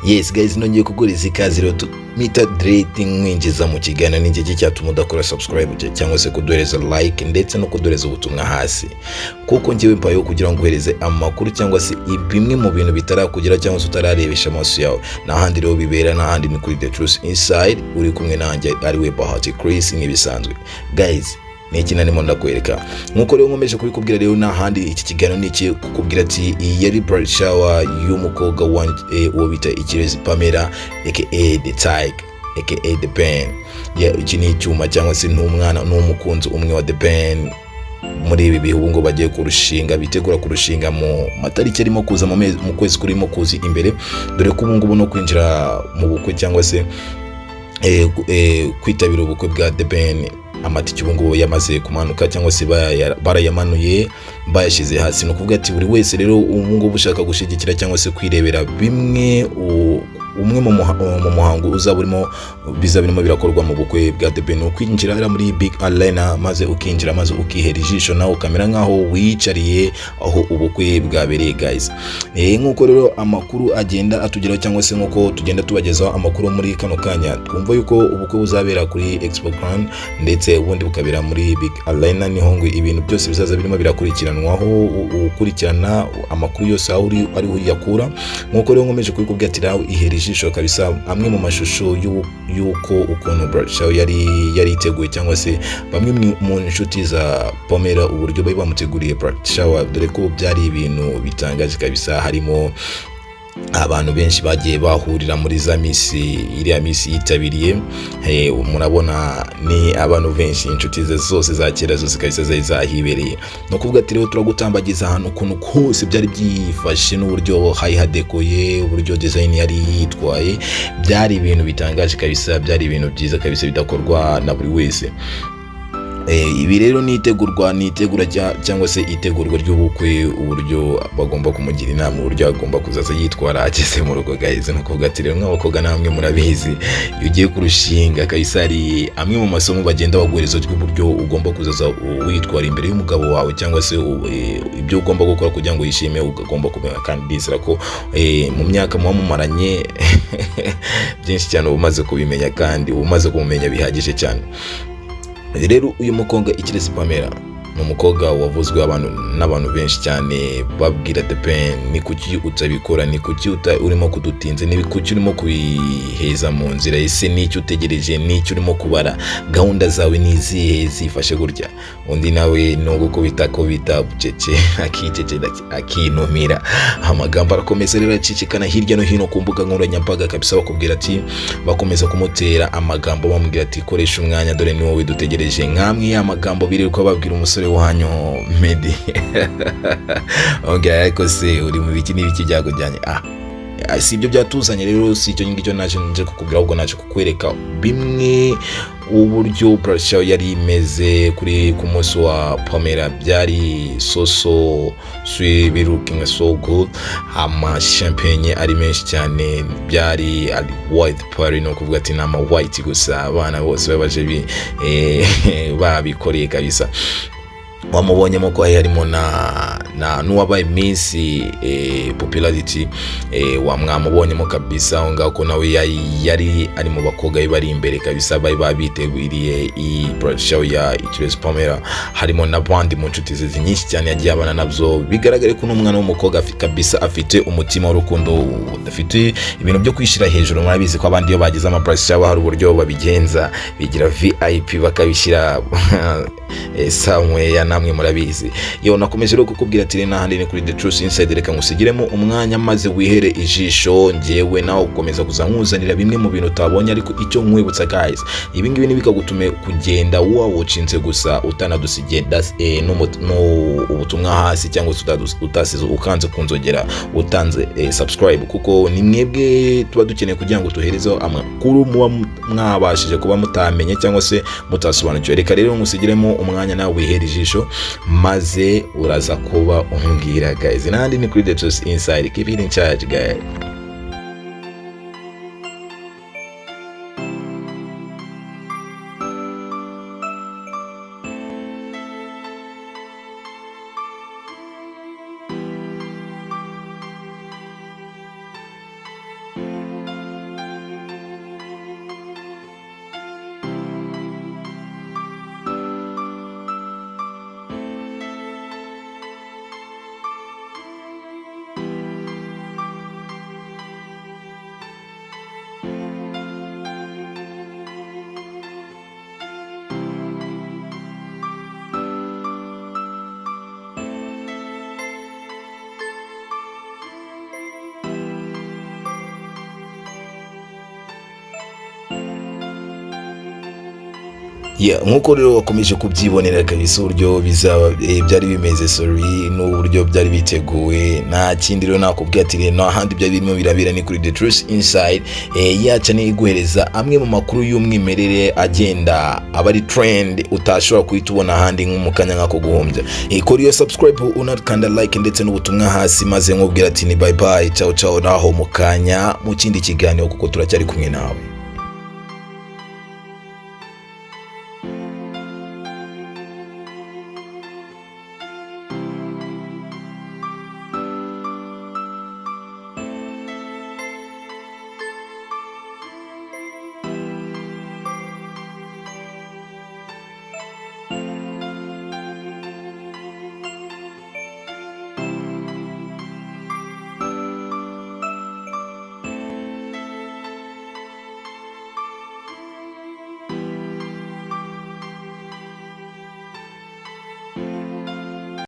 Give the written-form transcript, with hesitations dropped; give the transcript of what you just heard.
Yes guys, nongeye kuguriza ikaze rero tumita dating mwinjiza mu kiganiro n'ingege cyatuma udakora subscribe cyangwa se kuduhereza like ndetse no kuduhereza ubutumwa hasi, kuko ngiye mpayo kugira ngo uhereze amakuru cyangwa se bimwe mu bintu bitarakugera cyangwa se utararebesha amaso yawe. N'ahandi rero bibera, n'ahandi ni kuri The Truth Inside, uri kumwe nanjye ari we Bahati Chris nk'ibisanzwe. Guys, ni iki narimo ndakwereka nkuko rero nkomeje kubikubwira rero n'ahandi iki kiganiro niki kukubwira ati yari bright shower y'umukobwa uwo bita ikirezi Pamela aka the Tiger aka the Ben. Iki ni icyuma cyangwa se n'umwana n'umukunzi umwe wa the Ben muri ibi bihugu ngo bagiye kurushinga, bitegura kurushinga mu matariki arimo kuza mu kwezi kurimo kuzi imbere, dore ko ubungubu no kwinjira mu bukwe cyangwa se kwitabira ubukwe bwa the Ben amatike ubungubu yamaze kumanuka cyangwa se barayamanuye bayashize hasi. No kuvuga ati buri wese rero ubungubu ushaka gushigikira cyangwa se kwirebera bimwe umwe mu muhango uzaba birimo birakorwa mu bukwe bwa The Ben, ukwinjira muri big arena maze ukinjira maze ukihera ijisho nawe ukamera nkaho wicariye aho ubukwe bwabereye. Guys, nkuko rero amakuru agenda atugeraho cyangwa se nkuko tugenda tubagezaho amakuru muri kano kanya, twumva yuko ubukwe buzabera kuri Expo Grand ndetse ubundi bukabera muri big arena, niho ngo ibintu byose bizaza birimo birakurikiranwaho, ukurikirana amakuru yose aho ari yakura. Nkuko rero nkomeje kubikubwira ati raho ihera ijisho kabisa amwe mu mashusho yuko ukuntu bright shower yari iteguye cyangwa se bamwe mu nshuti za Pamela uburyo bari bamuteguriye bright shower, dore ko byari ibintu bitangaje kabisa. Harimo abantu benshi bagiye bahurira muri za iriya misi yitabiriye, murabona ni abantu benshi, inshuti zose za kera zose kabisa zari zahibereye. No kuvuga ati rero turagutambagiza ahantu ukuntu kose byari byifashe n'uburyo hadekoye, uburyo design yari yitwaye, byari ibintu bitangaje kabisa, byari ibintu byiza kabisa bidakorwa na buri wese. Ibi rero ni itegura cyangwa se itegurwa ry'ubukwe, uburyo bagomba kumugira inama uburyo agomba kuzaza yitwara ageze mu rugo. Guys, no kuvuga ati rero nk'abakobwa namwe murabizi, iyo ugiye kurushinga kabisa hari amwe mu masomo bagenda baguhereza uburyo ugomba kuzaza witwara imbere y'umugabo wawe, cyangwa se ibyo ugomba gukora kugira ngo yishime ugomba kumenya. Kandi ndizera ko mu myaka muba mumaranye byinshi cyane umaze kubimenya kandi umaze kumumenya bihagije cyane. Rero uyu mukobwa ikirezi Pamela ni umukobwa wavuzwe n'abantu benshi cyane babwira The Ben, ni kuki utabikora, ni kuki urimo kudutinze, ni kuki urimo kubiheza mu nzira, ese n'icyo utegereje, n'icyo urimo kubara, gahunda zawe nizihe zifashe gutya. Undi nawe no gukubita bucece akinumira. Amagambo arakomeza rero acicikana hirya no hino ku mbuga nkoranyambaga kabisa, bakubwira ati bakomeza kumutera amagambo bamubwira ati koresha umwanya dore ni wowe dutegereje. Nkamwe amagambo birirwa babwira umusore wanyu Medi. Okay, ariko se uri mu biki n'ibiki byakujyanye? Si ibyo byatuzanye rero, si icyo ngicyo naje kukubwira, ahubwo naje kukwereka bimwe uburyo bright shower yari imeze ku munsi wa Pamela. Byari so looking so good, champagne ari menshi cyane, byari white party, no kuvuga ati nama white gusa, abana bose babaje babikoreye kabisa. Wamubonyemo ko harimo na n'uwabaye Miss popularity, wamwamubonyemo kabisa aho ngaho ko nawe yari ari mu bakobwa bari imbere kabisa, bari babiteguriye i bright shower ya ikirezi Pamela. Harimo n'abandi mu nshuti ze nyinshi cyane yagiye abana nabyo, bigaragare ko n'umwana w'umukobwa kabisa afite umutima w'urukundo, udafite ibintu byo kwishira hejuru. Murabizi ko abandi iyo bagize ama bright shower hari uburyo babigenza, bigira VIP bakabishyira somewhere, namwe murabizi. Yo nakomeje rero kukubwira ati n'ahandi ni kuri The Truth Inside, reka ngusigiremo umwanya maze wihere ijisho, ngewe nawe ukomeza kuzankuzanira bimwe mu bintu utabonye. Ariko icyo nkwibutsa guys, ibi ngibi ntibikagutume kugenda wawucinze gusa utanadusigiye ubutumwa hasi, cyangwa utasize ukanze kunzogera utanze subscribe, kuko ni mwebwe tuba dukeneye kugira ngo tuherezeho amakuru muba mwabashije kuba mutamenye cyangwa se mutasobanukiwe. Reka rero ngusigiremo umwanya nawe wihere ijisho maze uraza kuba umbwira. Guys, n'ahandi ni kuri The Truth Inside, keep it in charge guys. nkuko rero wakomeje kubyibonera kabisa uburyo bizaba byari bimeze, sorry n'uburyo byari biteguwe, nta kindi rero nakubwiye ati rero ahandi byari birimo birabera ni kuri The Truth Inside. Yaca ni iguhereza amwe mu makuru y'umwimerere agenda abari trend utashobora kuhita ubona ahandi nk'umukanya nk'ako guhombya. Kora iyo subscribe unakanda like ndetse n'ubutumwa hasi, maze nkubwira ati ni bye bye, ciao ciao, naho mukanya mu kindi kiganiro kuko turacyari kumwe nawe.